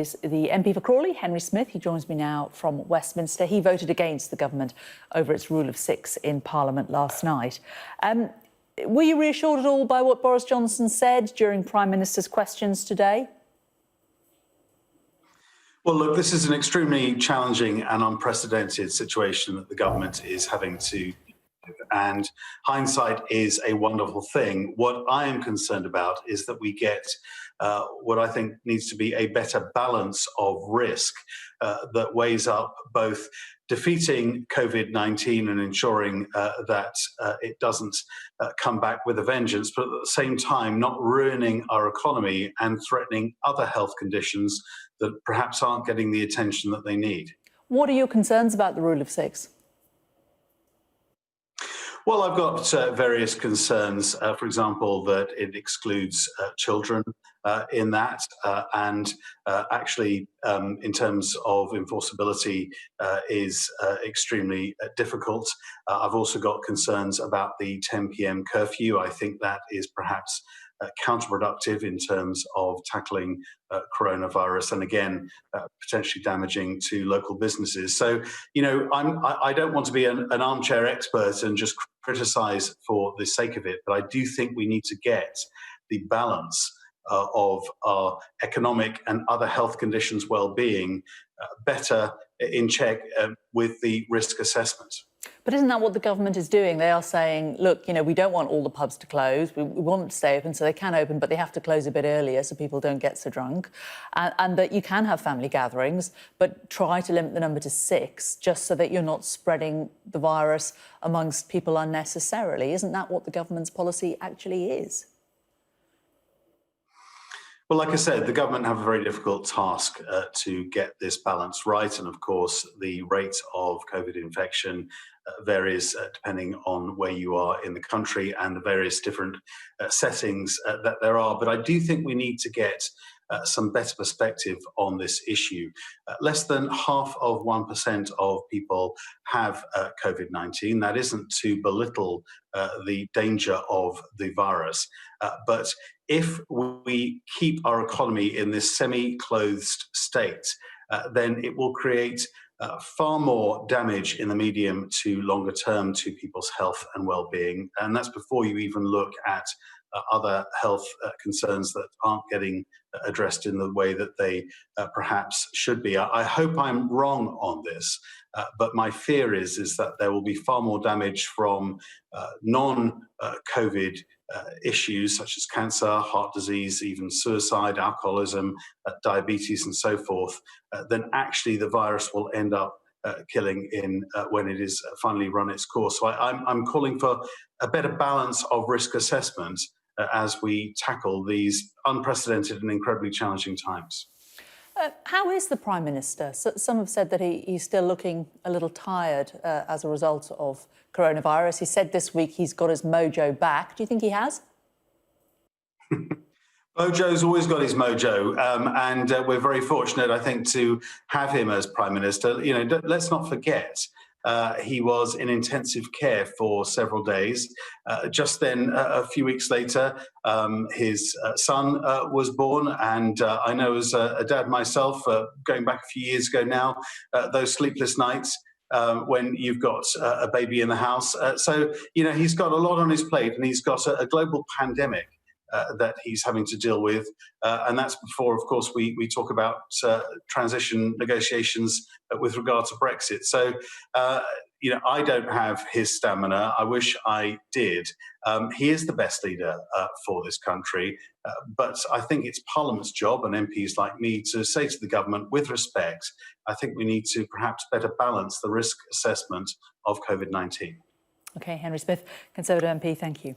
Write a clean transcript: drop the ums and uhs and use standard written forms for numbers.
Is the MP for Crawley, Henry Smith. He joins me now from Westminster. He voted against the government over its rule of six in Parliament last night. Were you reassured at all by what Boris Johnson said during Prime Minister's questions today? Well, look, this is an extremely challenging and unprecedented situation that the government is having to, and hindsight is a wonderful thing. What I am concerned about is that we get what I think needs to be a better balance of risk that weighs up both defeating COVID-19 and ensuring that it doesn't come back with a vengeance, but at the same time not ruining our economy and threatening other health conditions that perhaps aren't getting the attention that they need. What are your concerns about the rule of six? Well, I've got various concerns, for example, that it excludes children in that, and actually, in terms of enforceability, is extremely difficult. I've also got concerns about the 10 p.m. curfew. I think that is perhaps counterproductive in terms of tackling coronavirus, and again, potentially damaging to local businesses. So, you know, I don't want to be an armchair expert and just criticize for the sake of it, but I do think we need to get the balance of our economic and other health conditions well-being better in check with the risk assessment. But isn't that what the government is doing? They are saying, look, you know, we don't want all the pubs to close. We want them to stay open so they can open, but they have to close a bit earlier so people don't get so drunk. And that you can have family gatherings, but try to limit the number to 6 just so that you're not spreading the virus amongst people unnecessarily. Isn't that what the government's policy actually is? Well, like I said, the government have a very difficult task to get this balance right. And of course, the rate of COVID infection varies depending on where you are in the country and the various different settings that there are. But I do think we need to get some better perspective on this issue. Less than half of 1% of people have COVID-19. That isn't to belittle the danger of the virus, but if we keep our economy in this semi-closed state, then it will create far more damage in the medium to longer term to people's health and well-being. And that's before you even look at other health concerns that aren't getting addressed in the way that they perhaps should be. I hope I'm wrong on this, but my fear is that there will be far more damage from non-COVID issues such as cancer, heart disease, even suicide, alcoholism, diabetes and so forth, then actually the virus will end up killing in when it is finally run its course. So I'm calling for a better balance of risk assessment as we tackle these unprecedented and incredibly challenging times. How is the Prime Minister? Some have said that he's still looking a little tired as a result of coronavirus. He said this week he's got his mojo back. Do you think he has? Mojo's always got his mojo, and we're very fortunate, I think, to have him as Prime Minister. You know, let's not forget, he was in intensive care for several days. Just then, a few weeks later, his son was born, and I know as a dad myself, going back a few years ago now, those sleepless nights when you've got a baby in the house. So, you know, he's got a lot on his plate, and he's got a global pandemic that he's having to deal with. And that's before, of course, we talk about transition negotiations with regard to Brexit. So, you know, I don't have his stamina. I wish I did. He is the best leader for this country. But I think it's Parliament's job and MPs like me to say to the government, with respect, I think we need to perhaps better balance the risk assessment of COVID-19. OK, Henry Smith, Conservative MP, thank you.